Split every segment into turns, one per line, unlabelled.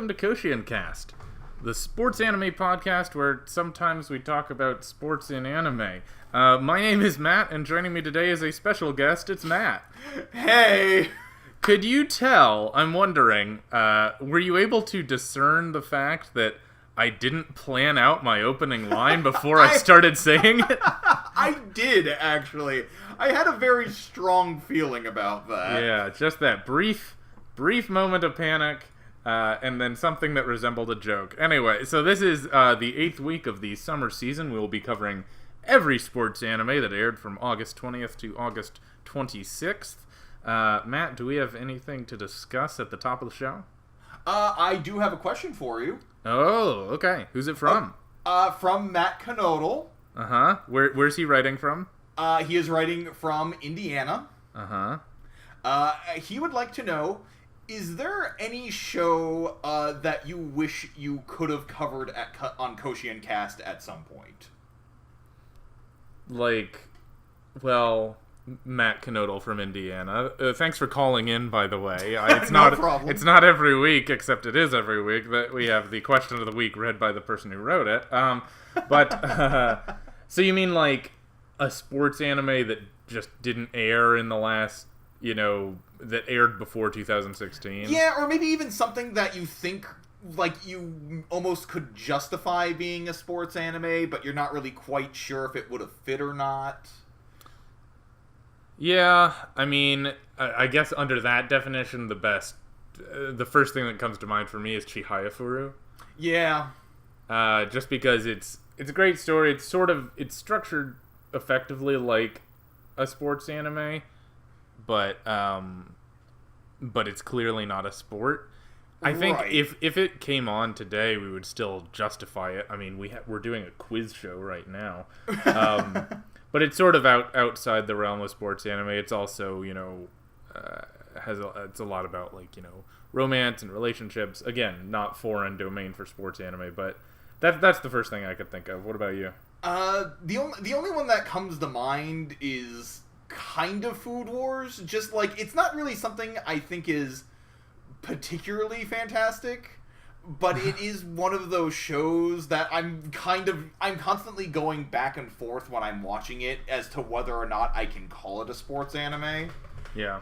welcome to KoshienCast, the sports anime podcast where sometimes we talk about sports in anime. My name is Matt, and joining me today is a special guest. It's Matt.
Hey!
Could you tell, I'm wondering, were you able to discern the fact that I didn't plan out my opening line before I started saying it?
I did, actually. I had a very strong feeling about that.
Yeah, just that brief moment of panic, and then something that resembled a joke. Anyway, so this is the 8th week of the summer season. We will be covering every sports anime that aired from August 20th to August 26th. Matt, do we have anything to discuss at the top of the show?
I do have a question for you.
Oh, okay. Who's it from?
From Matt Canodal.
Uh-huh. Where's he writing from?
He is writing from Indiana.
Uh-huh.
He would like to know, is there any show that you wish you could have covered on KoshienCast at some point?
Matt Canodal from Indiana. Thanks for calling in, by the way. It's
No
not
problem.
It's not every week, except it is every week that we have the question of the week read by the person who wrote it. So you mean like a sports anime that just didn't air in the last, that aired before 2016?
Yeah, or maybe even something that you think, like, you almost could justify being a sports anime, but you're not really quite sure if it would have fit or not.
Yeah, I mean, I guess under that definition, the first thing that comes to mind for me is Chihayafuru.
Yeah.
Just because it's a great story. It's structured effectively like a sports anime, but it's clearly not a sport. I think
Right.
if it came on today, we would still justify it. I mean, we're doing a quiz show right now. But it's sort of outside the realm of sports anime. It's also, it's a lot about, romance and relationships. Again, not foreign domain for sports anime, but that's the first thing I could think of. What about you?
The only one that comes to mind is kind of Food Wars. Just, it's not really something I think is particularly fantastic, but it is one of those shows that I'm constantly going back and forth when I'm watching it as to whether or not I can call it a sports anime.
Yeah.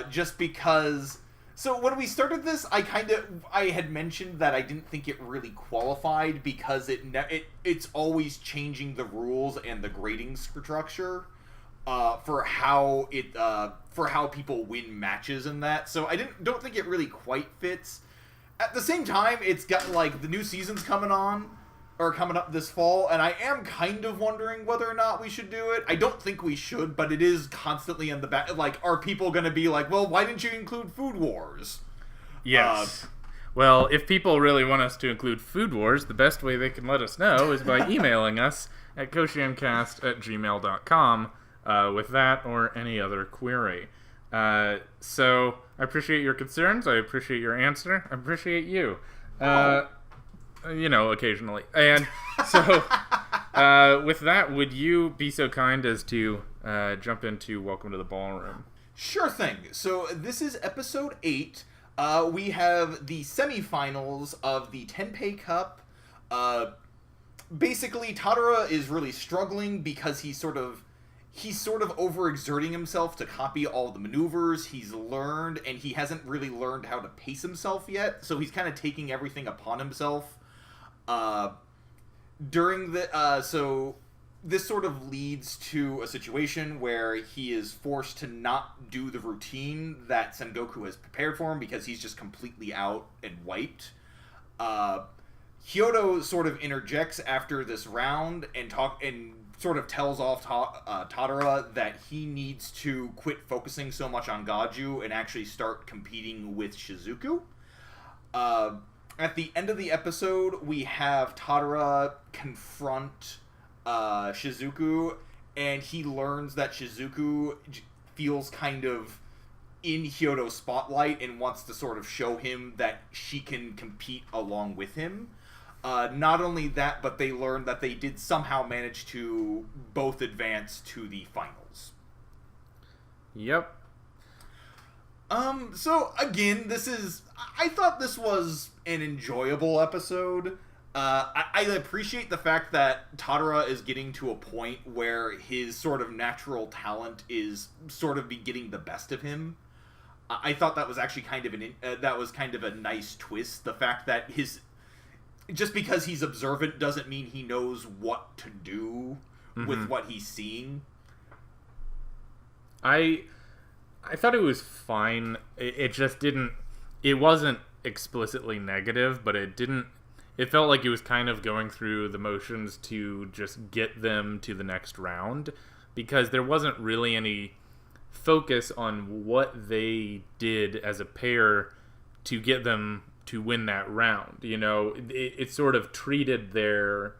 Just because. So when we started this, I had mentioned that I didn't think it really qualified because it's always changing the rules and the grading structure for how people win matches and that. So I don't think it really quite fits. At the same time, it's got, the new season's coming up this fall, and I am kind of wondering whether or not we should do it. I don't think we should, but it is constantly in the back. Are people going to be like, well, why didn't you include Food Wars?
Yes. Well, if people really want us to include Food Wars, the best way they can let us know is by emailing us at KoshienCast@gmail.com with that or any other query. So I appreciate your concerns. I appreciate your answer. I appreciate you. Occasionally. And so, with that, would you be so kind as to jump into Welcome to the Ballroom?
Sure thing. So this is episode 8. We have the semifinals of the Tenpei Cup. Basically, Tadara is really struggling because he's sort of overexerting himself to copy all the maneuvers he's learned, and he hasn't really learned how to pace himself yet, so he's kind of taking everything upon himself. So this sort of leads to a situation where he is forced to not do the routine that Sengoku has prepared for him because he's just completely out and wiped. Hyodo sort of interjects after this round and sort of tells off Tadara that he needs to quit focusing so much on Gaju and actually start competing with Shizuku. At the end of the episode, we have Tadara confront Shizuku, and he learns that Shizuku feels kind of in Hyodo's spotlight and wants to sort of show him that she can compete along with him. Not only that, but they learned that they did somehow manage to both advance to the finals.
Yep.
So again, I thought this was an enjoyable episode. I appreciate the fact that Tadara is getting to a point where his sort of natural talent is sort of be getting the best of him. I thought that was actually kind of a nice twist. The fact that just because he's observant doesn't mean he knows what to do with what he's seeing.
I thought it was fine. It just didn't. It wasn't explicitly negative, but it didn't. It felt like it was kind of going through the motions to just get them to the next round, because there wasn't really any focus on what they did as a pair to get them to win that round. You know, it sort of treated their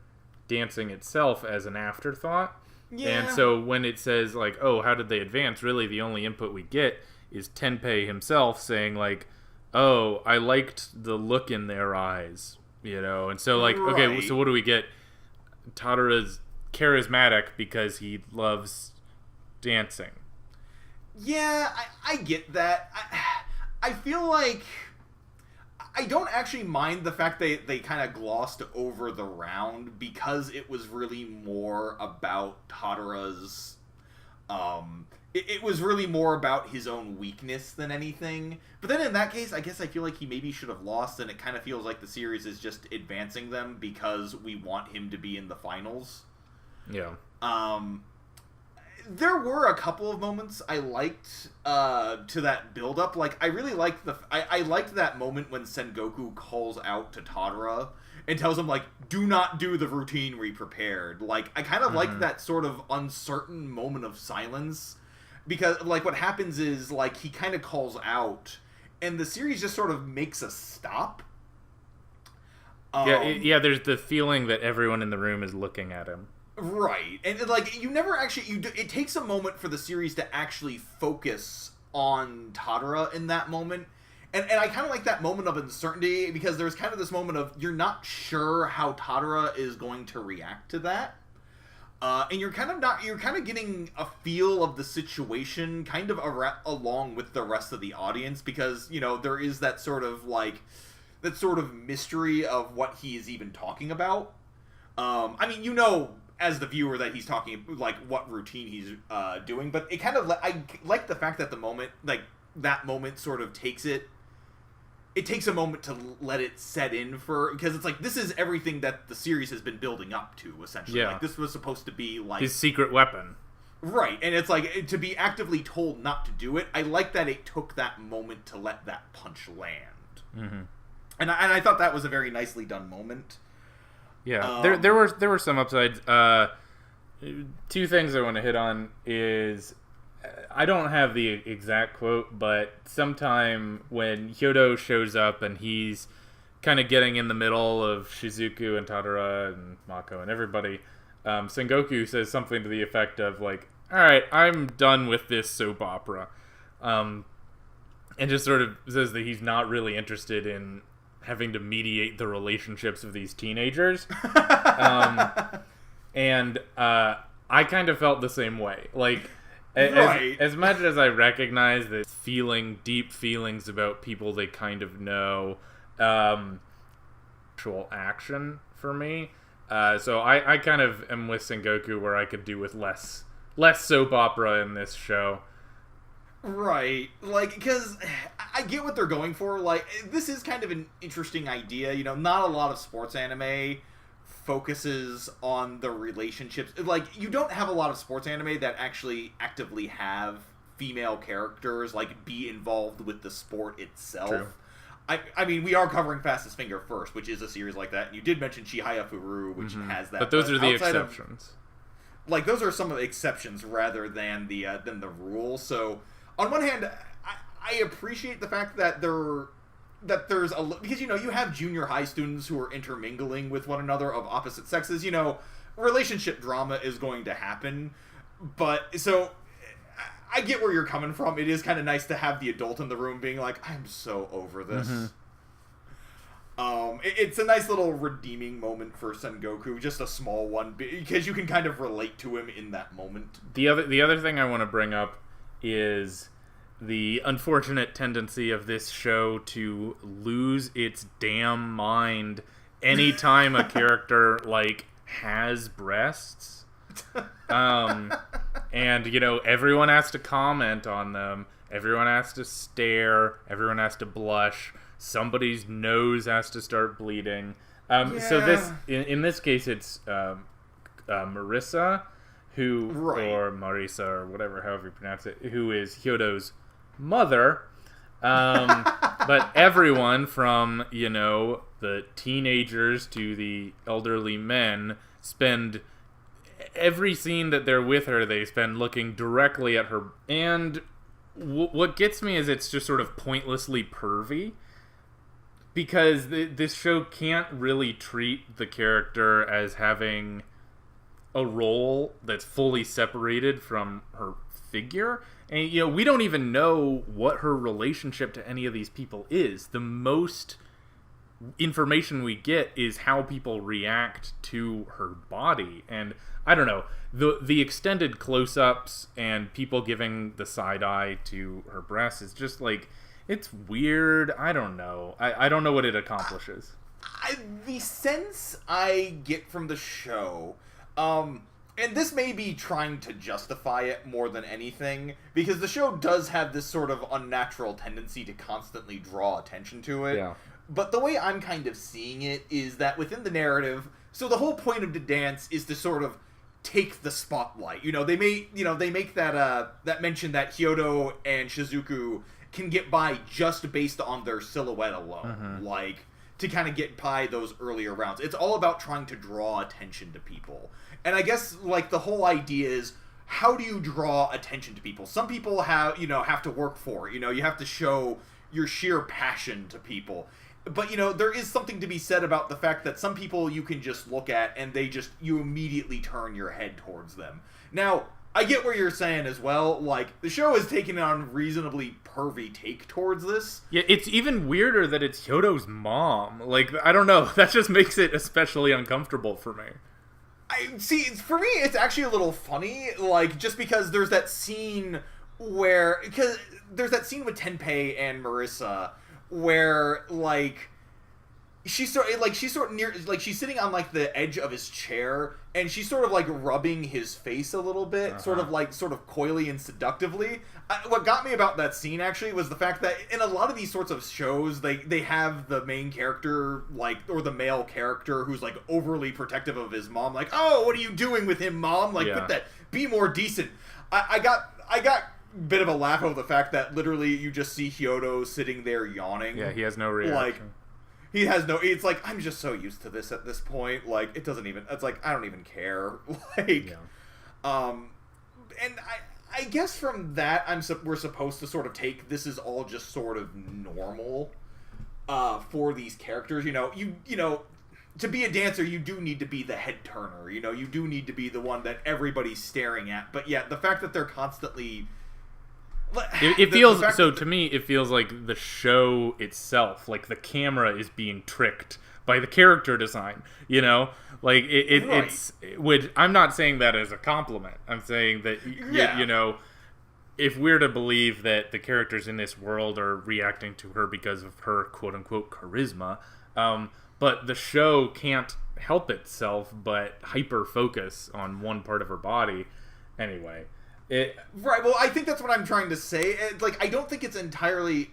dancing itself as an afterthought. Yeah. And so when it says, like, oh, how did they advance? Really, the only input we get is Tenpei himself saying, like, oh, I liked the look in their eyes, you know? And so, like, right. Okay, so what do we get? Tadara's charismatic because he loves dancing.
Yeah, I get that. I feel like I don't actually mind the fact they kind of glossed over the round, because it was really more about Tadara's... It was really more about his own weakness than anything. But then in that case, I guess I feel like he maybe should have lost, and it kind of feels like the series is just advancing them because we want him to be in the finals.
Yeah.
There were a couple of moments I liked to that build-up. Like, I really liked I liked that moment when Sengoku calls out to Tadara and tells him, like, do not do the routine we prepared. Like, I kind of liked that sort of uncertain moment of silence, because, like, what happens is, like, he kind of calls out, and the series just sort of makes a stop.
Yeah, there's the feeling that everyone in the room is looking at him.
Right, and like you never actually it takes a moment for the series to actually focus on Tadara in that moment, and I kind of like that moment of uncertainty, because there's kind of this moment of you're not sure how Tadara is going to react to that, and you're kind of getting a feel of the situation kind of along with the rest of the audience, because you know there is that sort of mystery of what he is even talking about. I mean, you know, as the viewer, that he's talking, like, what routine he's doing, but it kind of, I like the fact that the moment, like, that moment sort of takes a moment to let it set in, because it's like, this is everything that the series has been building up to, essentially. Yeah. Like, this was supposed to be, like...
his secret weapon.
Right, and it's like, to be actively told not to do it, I like that it took that moment to let that punch land. Mm-hmm. And I thought that was a very nicely done moment.
Yeah, there were some upsides. Two things I want to hit on is, I don't have the exact quote, but sometime when Hyodo shows up and he's kind of getting in the middle of Shizuku and Tadara and Mako and everybody, Sengoku says something to the effect of, like, all right, I'm done with this soap opera, and just sort of says that he's not really interested in having to mediate the relationships of these teenagers. And I kind of felt the same way. Like,
right.
as much as I recognize that feeling deep feelings about people they kind of know, actual action for me. So I kind of am with Sengoku, where I could do with less soap opera in this show.
Right, like, because I get what they're going for. Like, this is kind of an interesting idea. You know, not a lot of sports anime focuses on the relationships. Like, you don't have a lot of sports anime that actually actively have female characters, like, be involved with the sport itself.
True.
I mean, we are covering Fastest Finger first, which is a series like that, and you did mention Chihaya Furu, which has that.
But those are the exceptions.
Like, those are some of the exceptions rather than the rule. So, on one hand, I appreciate the fact that there's because, you know, you have junior high students who are intermingling with one another of opposite sexes. You know, relationship drama is going to happen, but so I get where you're coming from. It is kind of nice to have the adult in the room being like, I'm so over this. It's a nice little redeeming moment for Sengoku, just a small one, because you can kind of relate to him in that moment.
The other thing I want to bring up is the unfortunate tendency of this show to lose its damn mind anytime a character, like, has breasts. And, you know, everyone has to comment on them. Everyone has to stare. Everyone has to blush. Somebody's nose has to start bleeding. So this, in this case, it's Marissa, who, or Marisa, or whatever, however you pronounce it, who is Hyodo's mother. But everyone from, you know, the teenagers to the elderly men spend every scene that they're with her, they spend looking directly at her. And what gets me is it's just sort of pointlessly pervy, because this show can't really treat the character as having a role that's fully separated from her figure. And, you know, we don't even know what her relationship to any of these people is. The most information we get is how people react to her body. And I don't know, the extended close-ups and people giving the side eye to her breasts is just like, it's weird. I don't know. I don't know what it accomplishes.
The sense I get from the show, and this may be trying to justify it more than anything, because the show does have this sort of unnatural tendency to constantly draw attention to it.
Yeah.
But the way I'm kind of seeing it is that within the narrative, so the whole point of the dance is to sort of take the spotlight. You know, they make that mention that Hyodo and Shizuku can get by just based on their silhouette alone, like, to kind of get by those earlier rounds. It's all about trying to draw attention to people. And I guess, like, the whole idea is, how do you draw attention to people? Some people have to work for it. You know, you have to show your sheer passion to people. But, you know, there is something to be said about the fact that some people you can just look at and you immediately turn your head towards them. Now, I get what you're saying as well. Like, the show is taking on a reasonably pervy take towards this.
Yeah, it's even weirder that it's Hyodo's mom. Like, I don't know. That just makes it especially uncomfortable for me.
For me, it's actually a little funny. Like, just because there's that scene with Tenpei and Marissa where, like, she's sitting on, like, the edge of his chair, and she's sort of, like, rubbing his face a little bit, sort of coyly and seductively. What got me about that scene, actually, was the fact that in a lot of these sorts of shows, they have the main character, like, or the male character who's, like, overly protective of his mom, like, oh, what are you doing with him, mom? Like, quit that. Be more decent. I got a bit of a laugh over the fact that literally you just see Hyodo sitting there yawning.
Yeah, he has no reaction.
Like, it's like, I'm just so used to this at this point. Like, it's like, I don't even care. Like, and I guess from that, we're supposed to sort of take this is all just sort of normal, for these characters. You know, to be a dancer, you do need to be the head turner. You know, you do need to be the one that everybody's staring at. But yeah, the fact that they're constantly...
To me, it feels like the show itself, like the camera is being tricked by the character design, you know? Like, it's... Which, I'm not saying that as a compliment. I'm saying that, you know, if we're to believe that the characters in this world are reacting to her because of her quote-unquote charisma, but the show can't help itself but hyper-focus on one part of her body. Anyway...
well, I think that's what I'm trying to say. Like, I don't think it's entirely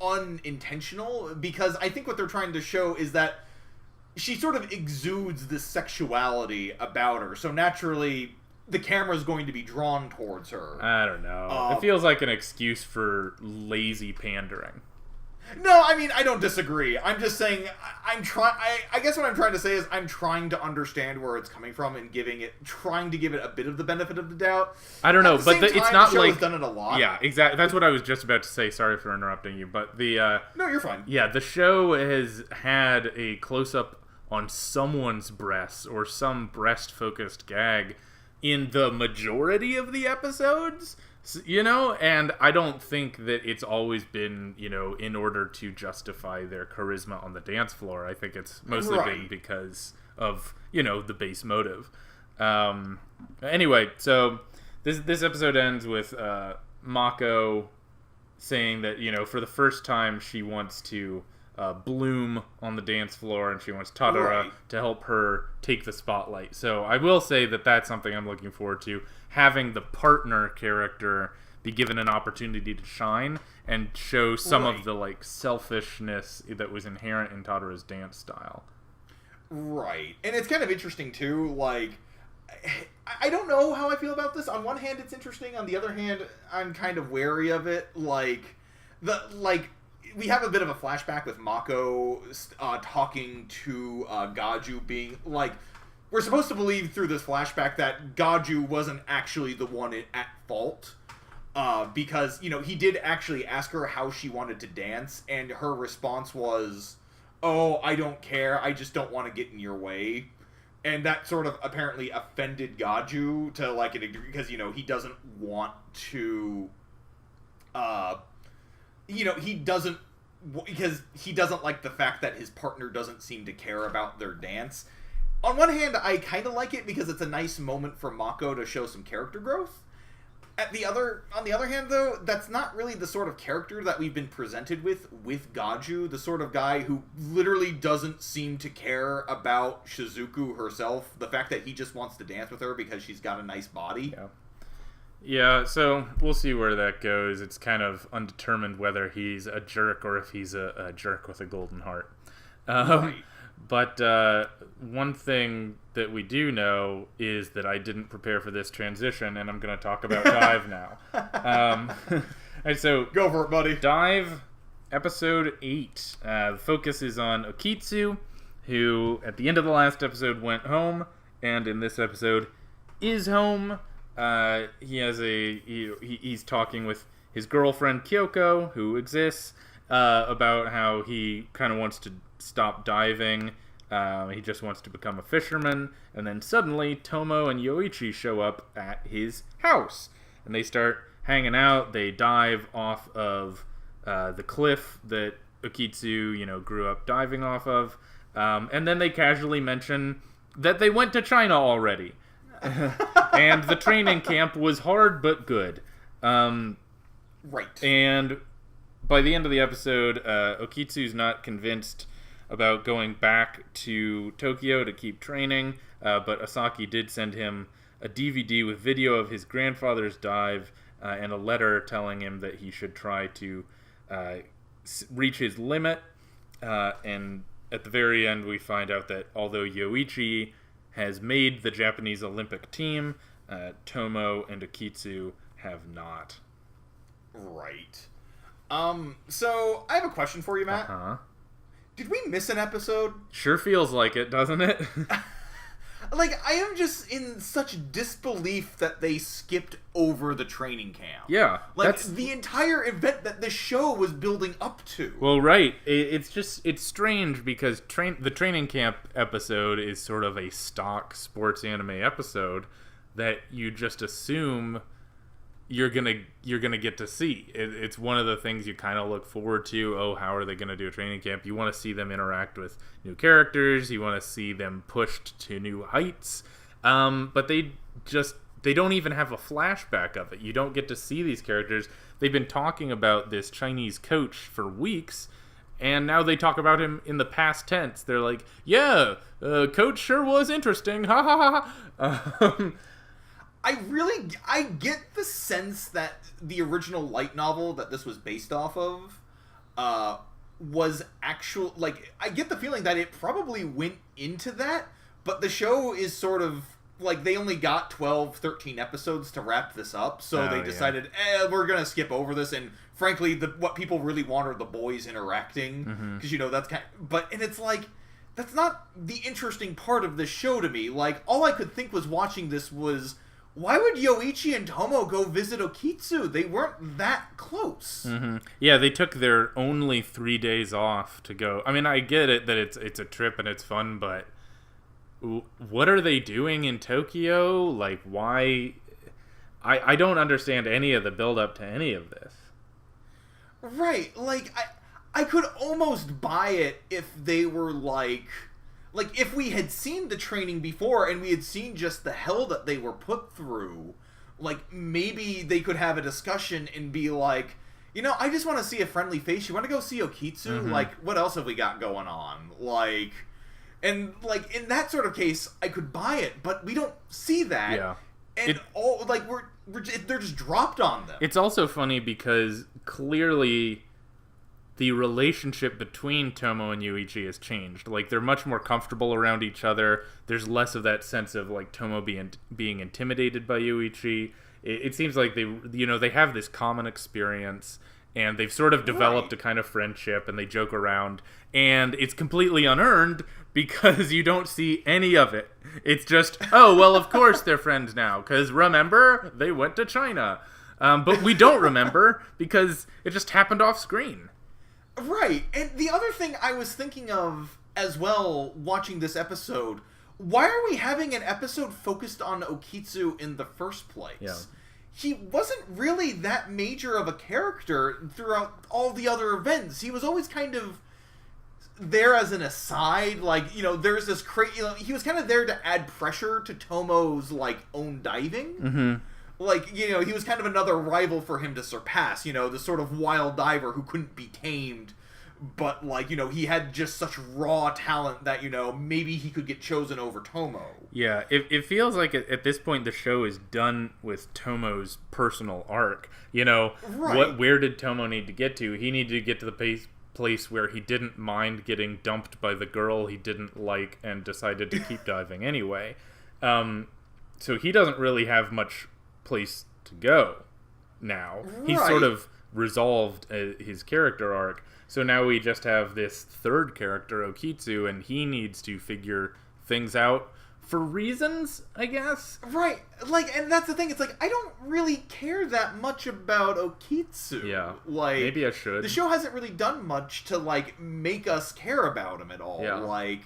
unintentional, because I think what they're trying to show is that she sort of exudes this sexuality about her, so naturally the camera's going to be drawn towards her.
I don't know. It feels like an excuse for lazy pandering.
No, I mean, I don't disagree. I'm just saying, I guess what I'm trying to say is I'm trying to understand where it's coming from and trying to give it a bit of the benefit of the doubt.
I don't know, but it's not
the show
like...
has done it a lot.
Yeah, exactly. That's what I was just about to say. Sorry for interrupting you, but the...
No, you're fine.
Yeah, the show has had a close-up on someone's breasts or some breast-focused gag in the majority of the episodes... You know, and I don't think that it's always been, you know, in order to justify their charisma on the dance floor. I think it's mostly been because of, you know, the base motive. Anyway, so this episode ends with Mako saying that, for the first time she wants to bloom on the dance floor, and she wants Tadara to help her take the spotlight. So I will say that that's something I'm looking forward to, having the partner character be given an opportunity to shine and show some of the selfishness that was inherent in Tadara's dance style.
Right. And it's kind of interesting too, I don't know how I feel about this. On one hand, it's interesting. On the other hand, I'm kind of wary of it. We have a bit of a flashback with Mako talking to Gaju, being we're supposed to believe through this flashback that Gaju wasn't actually the one at fault. Because, he did actually ask her how she wanted to dance, and her response was, "Oh, I don't care. I just don't want to get in your way." And that sort of apparently offended Gaju to a degree, because, he doesn't want to, because he doesn't like the fact that his partner doesn't seem to care about their dance. On one hand, I kind of like it because it's a nice moment for Mako to show some character growth. On the other hand, though, that's not really the sort of character that we've been presented with Gaju, the sort of guy who literally doesn't seem to care about Shizuku herself, the fact that he just wants to dance with her because she's got a nice body.
Yeah, so we'll see where that goes. It's kind of undetermined whether he's a jerk or if he's a jerk with a golden heart.
Right.
But one thing that we do know is that I didn't prepare for this transition, and I'm going to talk about Dive now. And so
go for it, buddy.
Dive, episode 8. The focus is on Okitsu, who at the end of the last episode went home, and in this episode is home. He's talking with his girlfriend Kyoko, who exists, about how he kind of wants to stop diving. He just wants to become a fisherman. And then suddenly Tomo and Yoichi show up at his house, and they start hanging out. They dive off of the cliff that Okitsu grew up diving off of, and then they casually mention that they went to China already. And the training camp was hard but good.
Right.
And by the end of the episode, Okitsu's not convinced about going back to Tokyo to keep training, but Asaki did send him a DVD with video of his grandfather's dive and a letter telling him that he should try to reach his limit. And at the very end, we find out that although Yoichi has made the Japanese Olympic team, Tomo and Okitsu have not.
Right. So I have a question for you, Matt. Did we miss an episode?
Sure feels like it, doesn't it?
I am just in such disbelief that they skipped over the training camp.
Yeah.
That's the entire event that the show was building up to.
Well, right. It's strange because the training camp episode is sort of a stock sports anime episode that you just assume you're gonna get to see. It's one of the things you kind of look forward to. Oh, how are they gonna do a training camp? You want to see them interact with new characters. You want to see them pushed to new heights. But they don't even have a flashback of it. You don't get to see these characters. They've been talking about this Chinese coach for weeks, and now they talk about him in the past tense. They're like, yeah, coach sure was interesting. Ha ha ha.
I get the sense that the original light novel that this was based off of was actual, I get the feeling that it probably went into that, but the show is sort of, they only got 12, 13 episodes to wrap this up, so they decided, we're gonna skip over this, and frankly, what people really want are the boys interacting, because, that's and it's that's not the interesting part of this show to me. All I could think was watching this was, why would Yoichi and Tomo go visit Okitsu? They weren't that close.
Yeah, they took their only 3 days off to go. I mean, I get it that it's a trip and it's fun, but what are they doing in Tokyo? Why? I don't understand any of the build-up to any of this.
Right. I could almost buy it if they were if we had seen the training before and we had seen just the hell that they were put through, like, maybe they could have a discussion and be like, I just want to see a friendly face. You want to go see Okitsu?
Mm-hmm.
Like, what else have we got going on? Like, and, like, in that sort of case, I could buy it, but we don't see that.
Yeah.
And they're just dropped on them.
It's also funny because clearly the relationship between Tomo and Yuichi has changed. Like, they're much more comfortable around each other. There's less of that sense of, like, Tomo being intimidated by Yuichi. It seems like they have this common experience, and they've sort of developed a kind of friendship, and they joke around, and it's completely unearned because you don't see any of it. It's just, oh, well, of course they're friends now, because remember, they went to China. But we don't remember because it just happened off screen.
Right, and the other thing I was thinking of as well watching this episode, why are we having an episode focused on Okitsu in the first place?
Yeah.
He wasn't really that major of a character throughout all the other events. He was always kind of there as an aside, like, there's this he was kind of there to add pressure to Tomo's, like, own diving.
Mm-hmm.
Like, he was kind of another rival for him to surpass, the sort of wild diver who couldn't be tamed, but, like, he had just such raw talent that, maybe he could get chosen over Tomo.
Yeah, it feels like at this point the show is done with Tomo's personal arc.
Right.
Where did Tomo need to get to? He needed to get to the place where he didn't mind getting dumped by the girl he didn't like and decided to keep diving anyway. So he doesn't really have much place to go now.
Right.
He's sort of resolved his character arc. So now we just have this third character, Okitsu, and he needs to figure things out for reasons, I guess.
Right. Like, and that's the thing. It's like, I don't really care that much about Okitsu.
Yeah.
Like,
maybe I should.
The show hasn't really done much to, like, make us care about him at all.
Yeah.
Like,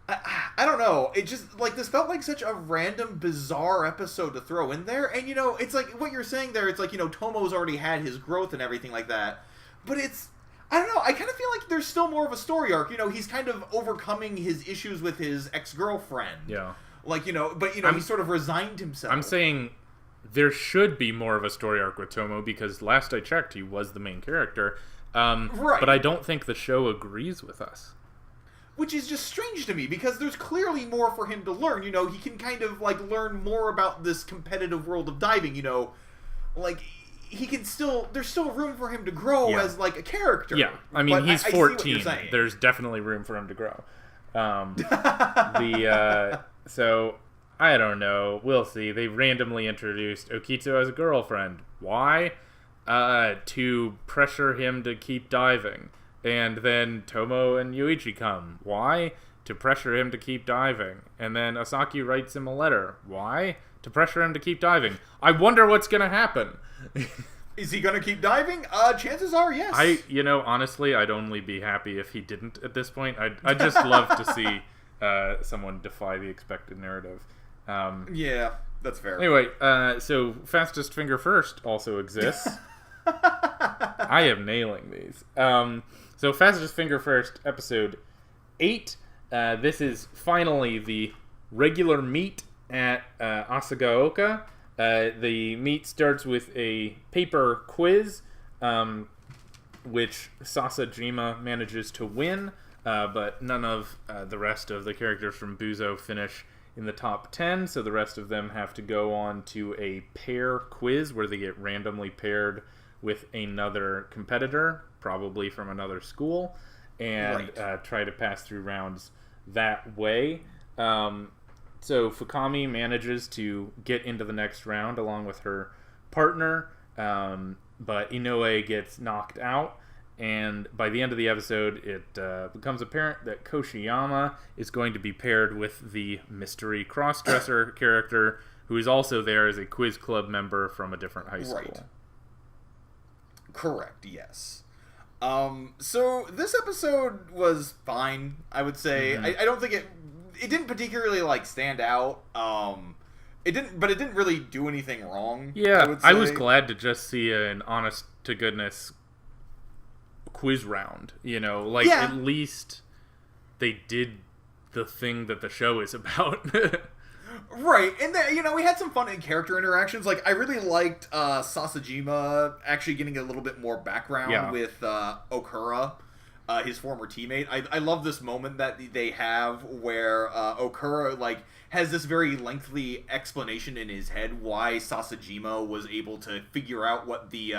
I don't know. It just, like, this felt like such a random, bizarre episode to throw in there. And, it's like, what you're saying there, it's like, Tomo's already had his growth and everything like that. But it's, I don't know, I kind of feel like there's still more of a story arc. He's kind of overcoming his issues with his ex-girlfriend.
Yeah.
Like, but, he sort of resigned himself.
I'm saying there should be more of a story arc with Tomo because last I checked, he was the main character.
Right.
But I don't think the show agrees with us.
Which is just strange to me, because there's clearly more for him to learn. He can kind of, like, learn more about this competitive world of diving, Like, he can still... There's still room for him to grow as, like, a character.
Yeah, I mean, he's 14.
I
There's definitely room for him to grow. So, I don't know. We'll see. They randomly introduced Okitsu as a girlfriend. Why? To pressure him to keep diving. And then Tomo and Yuichi come. Why? To pressure him to keep diving. And then Asaki writes him a letter. Why? To pressure him to keep diving. I wonder what's going to happen.
Is he going to keep diving? Chances are, yes.
Honestly, I'd only be happy if he didn't at this point. I'd just love to see someone defy the expected narrative.
Yeah, that's fair.
Anyway, so Fastest Finger First also exists. I am nailing these. So Fastest Finger First, episode 8. This is finally the regular meet at Asagaoka. The meet starts with a paper quiz, which Sasajima manages to win, but none of the rest of the characters from Buzo finish in the top 10, so the rest of them have to go on to a pair quiz where they get randomly paired with another competitor, probably from another school, and try to pass through rounds that way. So Fukami manages to get into the next round along with her partner, but Inoue gets knocked out, and by the end of the episode, it becomes apparent that Koshiyama is going to be paired with the mystery crossdresser character, who is also there as a quiz club member from a different high school.
Right. Correct, yes. So this episode was fine, I would say. Mm-hmm. I don't think it didn't particularly, like, stand out. It didn't really do anything wrong.
Yeah, I was glad to just see an honest to goodness quiz round, at least they did the thing that the show is about.
Right, and then, we had some fun character interactions. Like, I really liked Sasajima actually getting a little bit more background with Okura, his former teammate. I love this moment that they have where Okura, like, has this very lengthy explanation in his head why Sasajima was able to figure out what the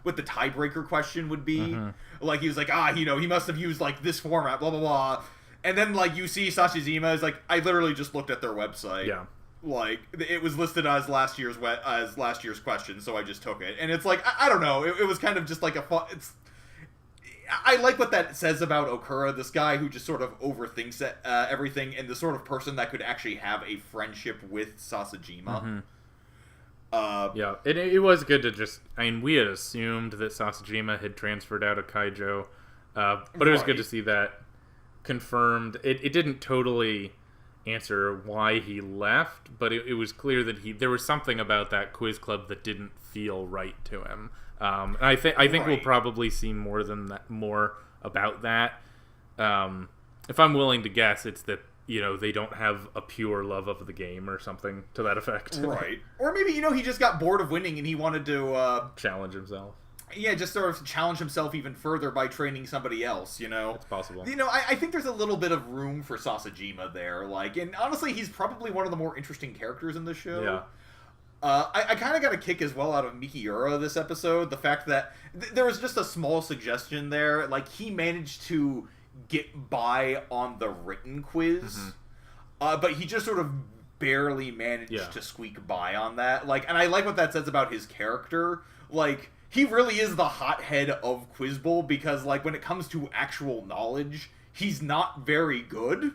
tiebreaker question would be. Mm-hmm. Like, he was like, he must have used, like, this format, blah, blah, blah. And then, like, you see Sasajima is like, I literally just looked at their website.
Yeah.
Like, it was listed as last year's question, so I just took it. And it's like, I don't know, it was kind of just like a fun... I like what that says about Okura, this guy who just sort of overthinks everything, and the sort of person that could actually have a friendship with Sasajima.
Mm-hmm. It was good to just... I mean, we had assumed that Sasajima had transferred out of Kaijo, but it was good to see that confirmed. It didn't totally answer why he left, but it was clear that there was something about that quiz club that didn't feel right to him. I think we'll probably see more about that. If I'm willing to guess, it's that they don't have a pure love of the game or something to that effect.
Right. Or maybe he just got bored of winning and he wanted to
challenge himself.
Yeah, just sort of challenge himself even further by training somebody else,
It's possible.
I think there's a little bit of room for Sasajima there, like, and honestly, he's probably one of the more interesting characters in the show.
Yeah.
I kind of got a kick as well out of Mikiura this episode, the fact that there was just a small suggestion there, like, he managed to get by on the written quiz, but he just sort of barely managed to squeak by on that, like, and I like what that says about his character, like, he really is the hothead of Quiz Bowl because, like, when it comes to actual knowledge, he's not very good.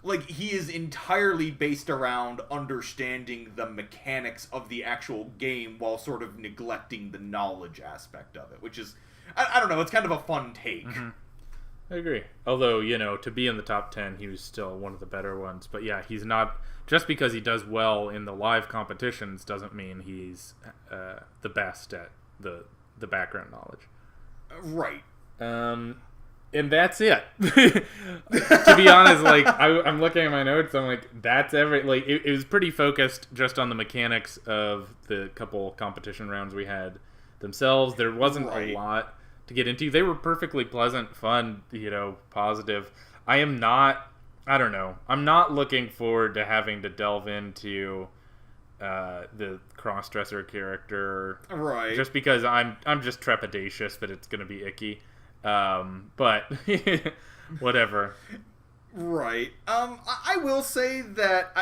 Like, he is entirely based around understanding the mechanics of the actual game while sort of neglecting the knowledge aspect of it, which is, I don't know, it's kind of a fun take.
Mm-hmm. I agree. Although, to be in the top 10, he was still one of the better ones. But yeah, he's not, just because he does well in the live competitions doesn't mean he's the best at the background knowledge.
Right.
And that's it. To be honest, like, I'm looking at my notes, I'm like, that's it was pretty focused just on the mechanics of the couple competition rounds we had themselves. There wasn't a lot to get into. They were perfectly pleasant, fun, positive. I'm not looking forward to having to delve into the cross-dresser character,
right?
Just because I'm just trepidatious that it's going to be icky, but whatever.
Right. I will say that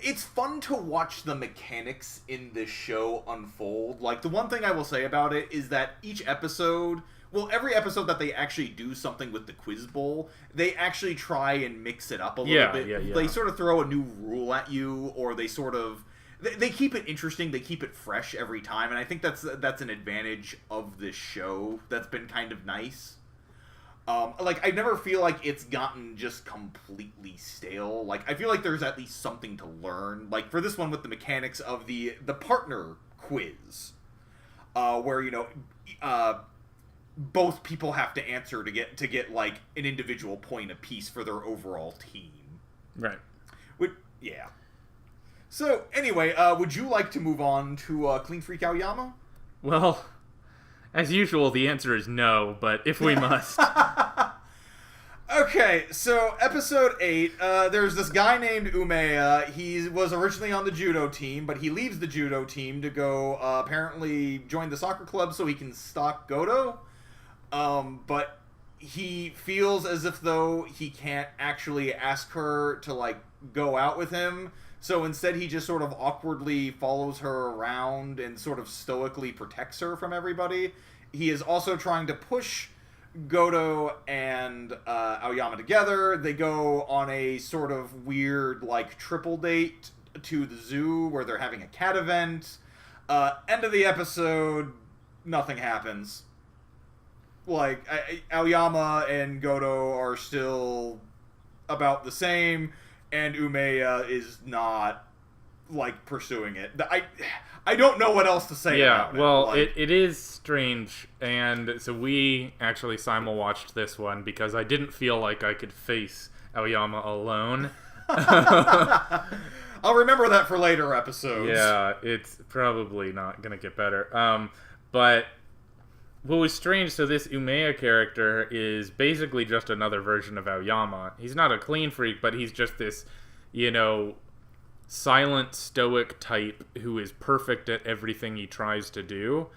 it's fun to watch the mechanics in this show unfold. Like, the one thing I will say about it is that each episode... Well, every episode that they actually do something with the Quiz Bowl, they actually try and mix it up a little bit. Yeah. They sort of throw a new rule at you, or they sort of... They keep it interesting, they keep it fresh every time, and I think that's an advantage of this show that's been kind of nice. Like, I never feel like it's gotten just completely stale. Like, I feel like there's at least something to learn. Like, for this one with the mechanics of the partner quiz, where, both people have to answer to get like an individual point apiece for their overall team.
Right.
Yeah. So anyway, would you like to move on to Clean Freak Aoyama?
Well, as usual, the answer is no, but if we must.
Okay, so episode 8, there's this guy named Umeya. He was originally on the judo team, but he leaves the judo team to go apparently join the soccer club so he can stalk Goto. But he feels as if though he can't actually ask her to, like, go out with him. So instead he just sort of awkwardly follows her around and sort of stoically protects her from everybody. He is also trying to push Goto and Aoyama together. They go on a sort of weird, like, triple date to the zoo where they're having a cat event. End of the episode, nothing happens. Like, Aoyama and Goto are still about the same, and Umeya is not, like, pursuing it. I don't know what else to say about it.
Well, it is strange, and so we actually simul-watched this one because I didn't feel like I could face Aoyama alone.
I'll remember that for later episodes.
Yeah, it's probably not gonna get better. But what was strange, so this Umeya character is basically just another version of Aoyama. He's not a clean freak, but he's just this, silent, stoic type who is perfect at everything he tries to do.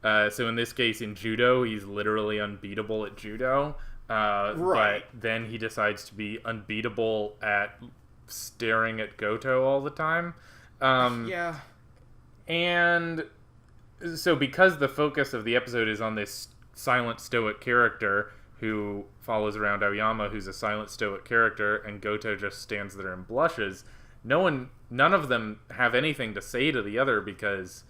So in this case, in judo, he's literally unbeatable at judo. But then he decides to be unbeatable at staring at Goto all the time.
Yeah.
And so because the focus of the episode is on this silent, stoic character who follows around Aoyama, who's a silent, stoic character, and Goto just stands there and blushes, none of them have anything to say to the other because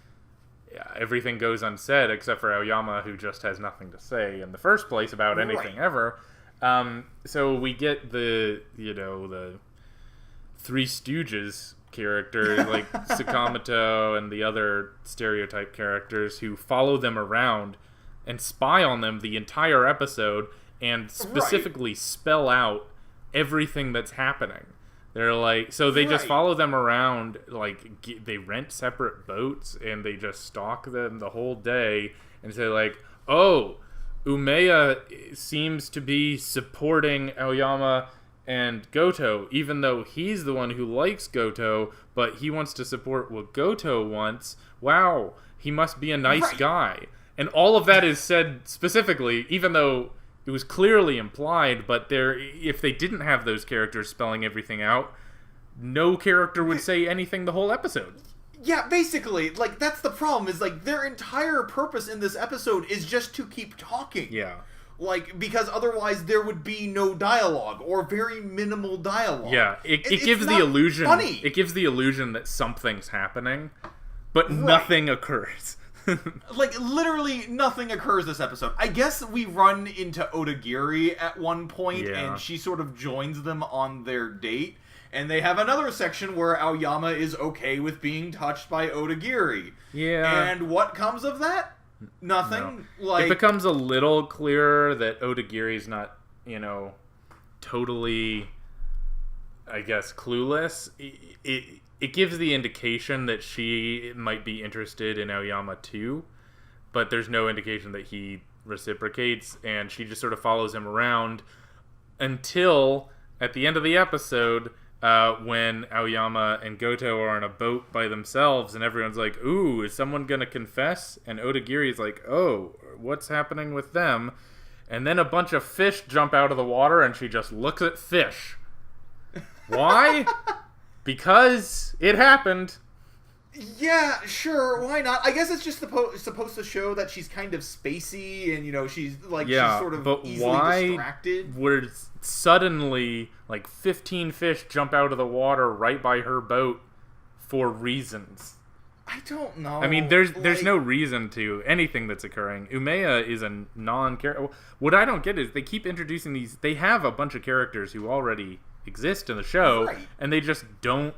everything goes unsaid except for Aoyama, who just has nothing to say in the first place about anything ever. So we get the Three Stooges characters like Sakamoto and the other stereotype characters who follow them around and spy on them the entire episode and specifically spell out everything that's happening. They're like, so they just follow them around, like, they rent separate boats, and they just stalk them the whole day, and say, like, oh, Umeya seems to be supporting Aoyama and Goto, even though he's the one who likes Goto, but he wants to support what Goto wants. Wow, he must be a nice guy. And all of that is said specifically, even though it was clearly implied, but if they didn't have those characters spelling everything out, no character would say anything the whole episode.
Yeah, basically, like, that's the problem, is, like, their entire purpose in this episode is just to keep talking.
Yeah.
Like, because otherwise there would be no dialogue, or very minimal dialogue.
Yeah, it gives the illusion...
funny.
It gives the illusion that something's happening, but nothing occurs.
Like, literally nothing occurs this episode. I guess we run into Odagiri at one point, and she sort of joins them on their date, and they have another section where Aoyama is okay with being touched by Odagiri.
Yeah.
And what comes of that? Nothing.
No.
Like,
it becomes a little clearer that Odagiri's not, totally, I guess, clueless. It gives the indication that she might be interested in Aoyama too, but there's no indication that he reciprocates, and she just sort of follows him around until at the end of the episode, when Aoyama and Goto are on a boat by themselves, and everyone's like, ooh, is someone gonna confess? And Odagiri's like, oh, what's happening with them? And then a bunch of fish jump out of the water, and she just looks at fish. Why? Because it happened.
Yeah, sure, why not? I guess it's just supposed to show that she's kind of spacey, and, she's, like, she's sort of easily distracted.
Would suddenly, like, 15 fish jump out of the water right by her boat for reasons?
I don't know.
I mean, there's no reason to anything that's occurring. Umeya is a non-character. What I don't get is they keep introducing these... They have a bunch of characters who already exist in the show, and they just don't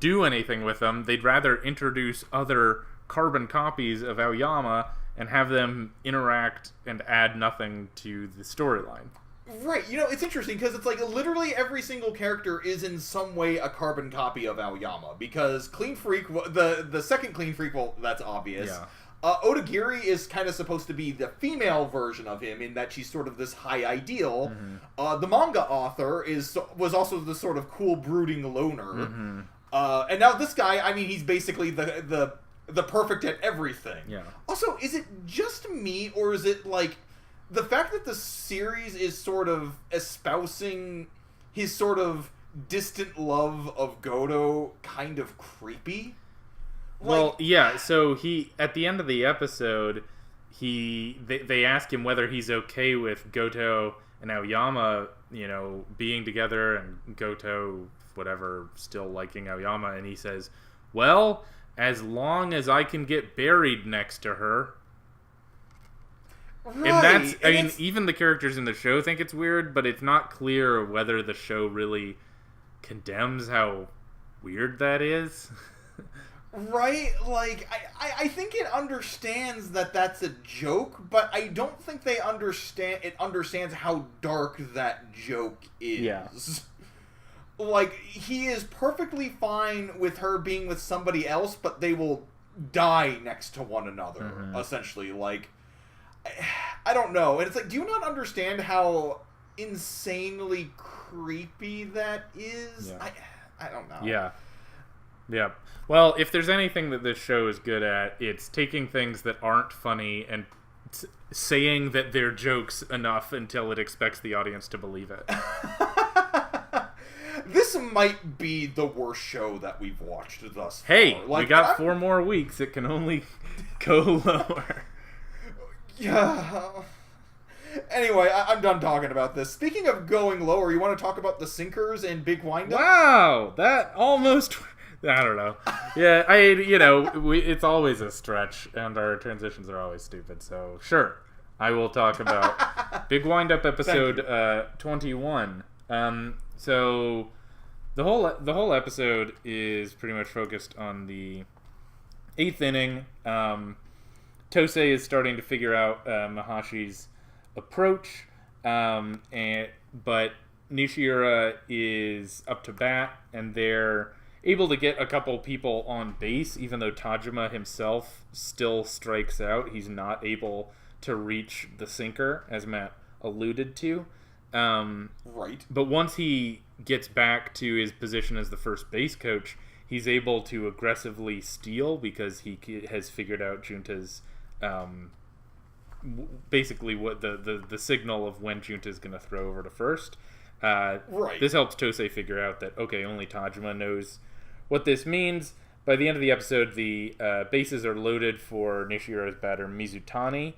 do anything with them. They'd rather introduce other carbon copies of Aoyama and have them interact and add nothing to the storyline.
Right, it's interesting because it's like literally every single character is in some way a carbon copy of Aoyama, because Clean Freak, the second Clean Freak, well, that's obvious.
Yeah.
Odagiri is kind of supposed to be the female version of him in that she's sort of this high ideal. Mm-hmm. The manga author was also the sort of cool brooding loner. Mm-hmm. And now this guy, I mean, he's basically the perfect at everything.
Yeah.
Also, is it just me, or is it like the fact that the series is sort of espousing his sort of distant love of Goto kind of creepy?
Well, yeah, so at the end of the episode, they ask him whether he's okay with Goto and Aoyama, being together, and Goto, whatever, still liking Aoyama, and he says, well, as long as I can get buried next to her.
Right.
And that's, I mean, even the characters in the show think it's weird, but it's not clear whether the show really condemns how weird that is.
Right? Like, I think it understands that that's a joke, but I don't think it understands how dark that joke is.
Yeah.
like, he is perfectly fine with her being with somebody else, but they will die next to one another, essentially. Like, I don't know. And it's like, do you not understand how insanely creepy that is?
Yeah.
I don't know.
Yeah. Yeah. Well, if there's anything that this show is good at, it's taking things that aren't funny and saying that they're jokes enough until it expects the audience to believe it.
This might be the worst show that we've watched thus far.
Hey, we got 4 more weeks. It can only go lower.
Yeah. Anyway, I'm done talking about this. Speaking of going lower, you want to talk about the sinkers and big windup?
Wow, that almost... I don't know. Yeah, it's always a stretch, and our transitions are always stupid, so sure. I will talk about Big Wind-Up episode 21. So the whole episode is pretty much focused on the 8th inning. Tosei is starting to figure out Mahashi's approach, but Nishiura is up to bat, and they're able to get a couple people on base, even though Tajima himself still strikes out. He's not able to reach the sinker, as Matt alluded to.
Right.
But once he gets back to his position as the first base coach, he's able to aggressively steal because he has figured out Junta's basically what the signal of when Junta's going to throw over to first.
Right.
This helps Tosei figure out that, okay, only Tajima knows what this means. By the end of the episode, the bases are loaded for Nishiura's batter Mizutani,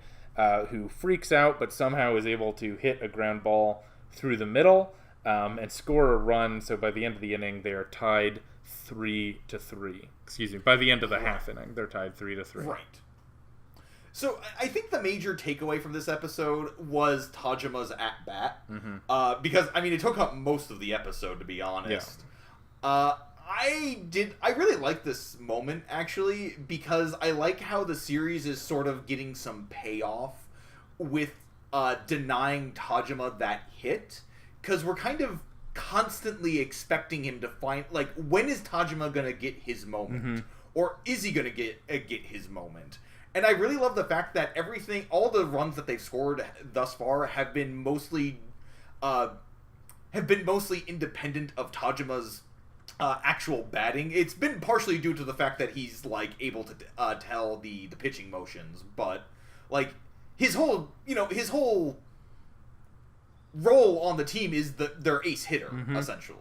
who freaks out but somehow is able to hit a ground ball through the middle and score a run. So by the end of the inning, they are tied 3-3. Excuse me. By the end of the half inning, they're tied 3-3.
Right. So I think the major takeaway from this episode was Tajima's at-bat. Because, I mean, it took up most of the episode, to be honest. Yeah. I really like this moment, actually, because I like how the series is sort of getting some payoff with denying Tajima that hit. Because we're kind of constantly expecting him to find, like, when is Tajima going to get his moment? Or is he going to get his moment? And I really love the fact that all the runs that they've scored thus far have been mostly independent of Tajima's actual batting. It's been partially due to the fact that he's like able to tell the pitching motions, but like his whole role on the team is their ace hitter, essentially.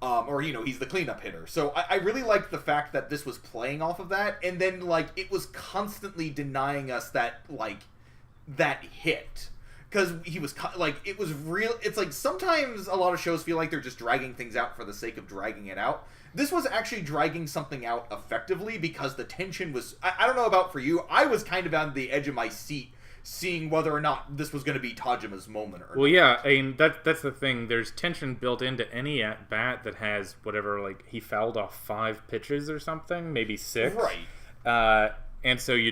Or, he's the cleanup hitter. So I really like the fact that this was playing off of that, and then, like, it was constantly denying us that hit. Because he was, it was real. It's like, sometimes a lot of shows feel like they're just dragging things out for the sake of dragging it out. This was actually dragging something out effectively, because the tension was, I don't know about for you, I was kind of on the edge of my seat seeing whether or not this was going to be Tajima's moment or not.
Well, yeah, I mean, that's the thing. There's tension built into any at-bat that has whatever, like, he fouled off 5 pitches or something, maybe 6.
Right.
And so you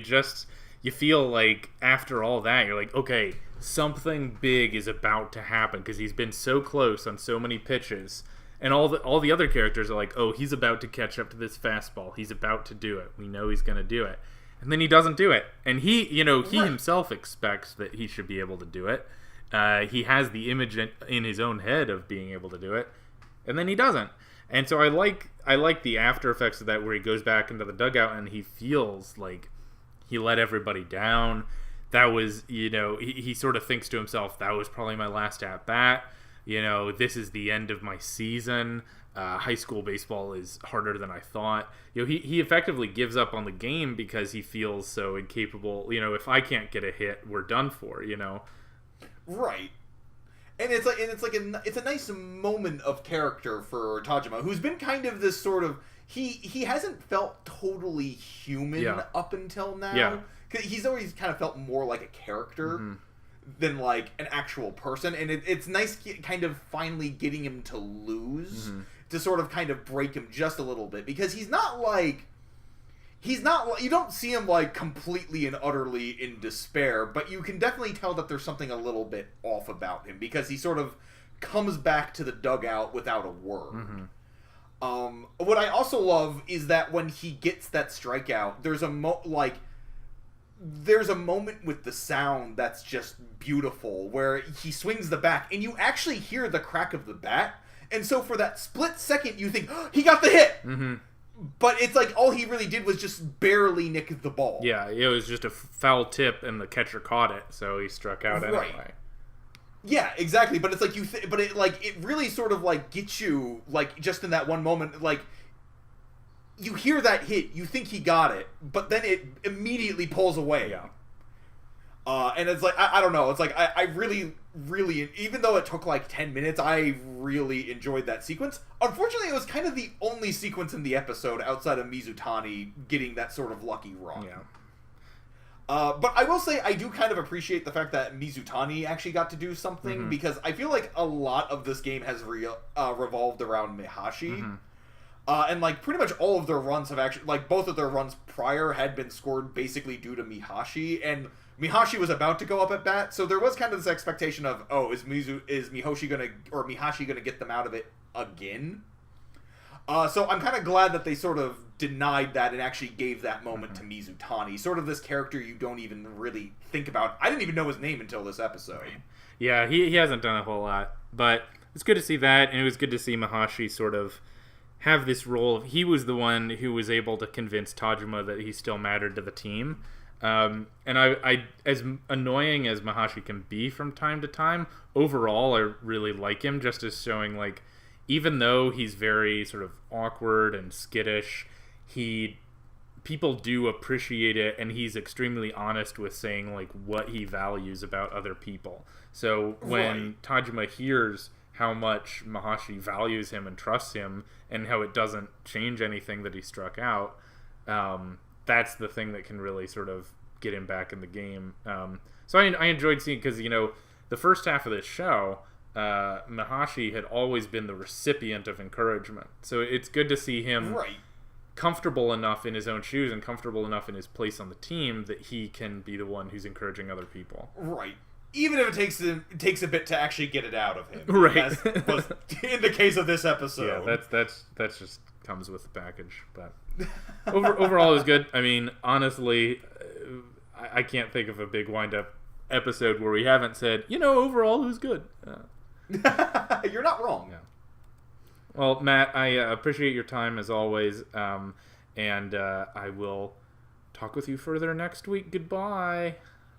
feel like after all that, you're like, okay, something big is about to happen, because he's been so close on so many pitches. And all the other characters are like, oh, he's about to catch up to this fastball. He's about to do it. We know he's going to do it. And then he doesn't do it. And he himself expects that he should be able to do it. He has the image in his own head of being able to do it. And then he doesn't. And so I like the after effects of that, where he goes back into the dugout and he feels like he let everybody down. That was, he sort of thinks to himself, that was probably my last at-bat. This is the end of my season. High school baseball is harder than I thought. He effectively gives up on the game because he feels so incapable. If I can't get a hit, we're done for.
Right. And it's a nice moment of character for Tajima, who's been kind of this sort of he hasn't felt totally human up until now.
Yeah.
'Cause he's always kind of felt more like a character than like an actual person, and it's nice kind of finally getting him to lose. To sort of kind of break him just a little bit, because he's not you don't see him like completely and utterly in despair, but you can definitely tell that there's something a little bit off about him, because he sort of comes back to the dugout without a word. What I also love is that when he gets that strikeout, there's a moment with the sound that's just beautiful, where he swings the bat, and you actually hear the crack of the bat, and so for that split second, you think, oh, he got the hit! But it's like all he really did was just barely nick the ball.
Yeah, it was just a foul tip, and the catcher caught it, so he struck out anyway.
Yeah, exactly. But it's like but it really sort of like gets you like just in that one moment. Like you hear that hit, you think he got it, but then it immediately pulls away.
Yeah.
And it's like I don't know. It's like I really, even though it took like 10 minutes, I really enjoyed that sequence. Unfortunately, it was kind of the only sequence in the episode outside of Mizutani getting that sort of lucky run.
Yeah.
But I will say I do kind of appreciate the fact that Mizutani actually got to do something, because I feel like a lot of this game has revolved around Mihashi. And like pretty much all of their runs have actually, like both of their runs prior had been scored basically due to Mihashi, and Mihashi was about to go up at bat, so there was kind of this expectation of, oh, is Mihashi gonna get them out of it again? So I'm kind of glad that they sort of denied that and actually gave that moment to Mizutani, sort of this character you don't even really think about. I didn't even know his name until this episode.
Yeah, he hasn't done a whole lot, but it's good to see that, and it was good to see Mihashi sort of have this role. He was the one who was able to convince Tajima that he still mattered to the team. And I, as annoying as Mihashi can be from time to time, overall I really like him, just as showing like, even though he's very sort of awkward and skittish, people do appreciate it, and he's extremely honest with saying like what he values about other people. So when Tajima hears how much Mihashi values him and trusts him, and how it doesn't change anything that he struck out, that's the thing that can really sort of get him back in the game. So I enjoyed seeing, because, you know, the first half of this show, Mihashi had always been the recipient of encouragement. So it's good to see him comfortable enough in his own shoes and comfortable enough in his place on the team that he can be the one who's encouraging other people.
Right. Even if it takes a bit to actually get it out of him.
Right.
As was in the case of this episode.
Yeah, that's just comes with the package. But overall, it was good. I mean, honestly, I can't think of a big wind-up episode where we haven't said, you know, overall, it was good.
You're not wrong.
Yeah. Well, Matt, I appreciate your time as always, and I will talk with you further next week. Goodbye.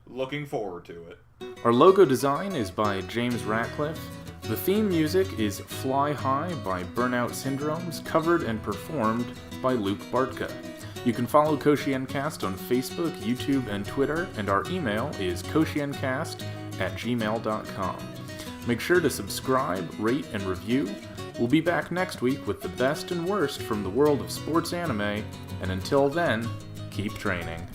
Looking forward to it.
Our logo design is by James Ratcliffe. The theme music is Fly High by Burnout Syndromes, covered and performed by Luke Bartka. You can follow KoshienCast on Facebook, YouTube, and Twitter, and our email is kosiencast@gmail.com. Make sure to subscribe, rate, and review. We'll be back next week with the best and worst from the world of sports anime, and until then, keep training.